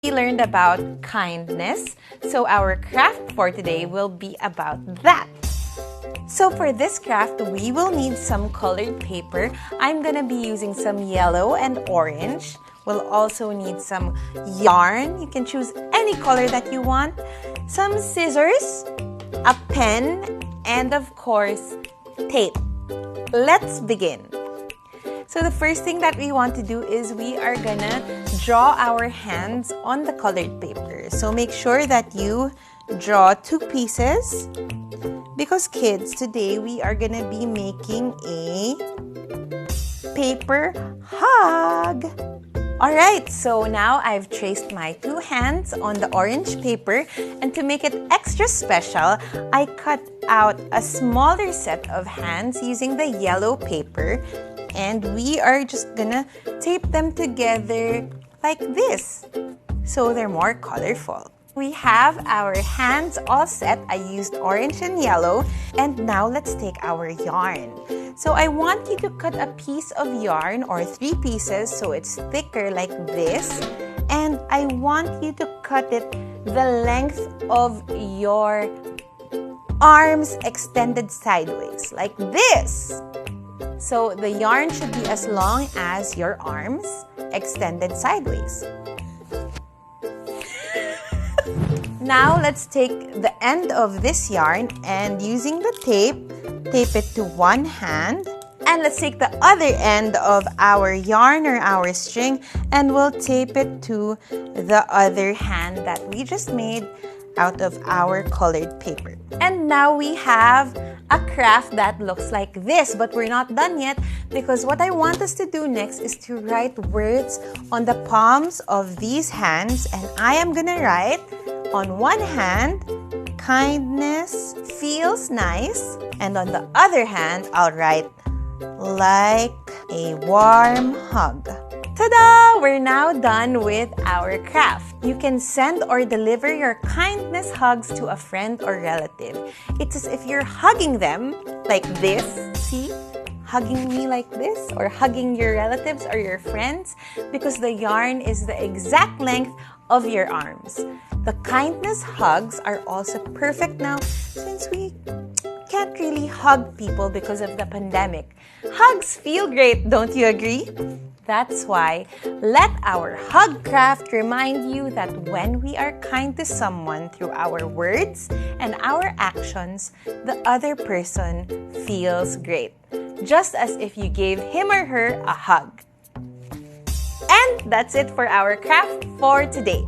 We learned about kindness, so our craft for today will be about that. So for this craft, we will need some colored paper. I'm gonna be using some yellow and orange. We'll also need some yarn. You can choose any color that you want. Some scissors, a pen, and of course, tape. Let's begin. So the first thing that we want to do is we are gonna draw our hands on the colored paper. So make sure that you draw 2 pieces because kids, today we are gonna be making a paper hug. Alright, so now I've traced my 2 hands on the orange paper, and to make it extra special, I cut out a smaller set of hands using the yellow paper, and we are just gonna tape them together like this so they're more colorful. We have our hands all set. I used orange and yellow, and now let's take our yarn. So I want you to cut a piece of yarn or 3 pieces so it's thicker like this, and I want you to cut it the length of your arms extended sideways like this. So the yarn should be as long as your arms extended sideways. Now let's take the end of this yarn and using the tape it to one hand. And let's take the other end of our yarn or our string and we'll tape it to the other hand that we just made out of our colored paper. And now we have a craft that looks like this, but we're not done yet because what I want us to do next is to write words on the palms of these hands, and I am gonna write on one hand, kindness feels nice, and on the other hand, I'll write like a warm hug. Ta-da! We're now done with our craft. You can send or deliver your kindness hugs to a friend or relative. It's as if you're hugging them like this. See? Hugging me like this, or hugging your relatives or your friends, because the yarn is the exact length of your arms. The kindness hugs are also perfect now since we can't really hug people because of the pandemic. Hugs feel great, don't you agree? That's why let our hug craft remind you that when we are kind to someone through our words and our actions, the other person feels great, just as if you gave him or her a hug. And that's it for our craft for today.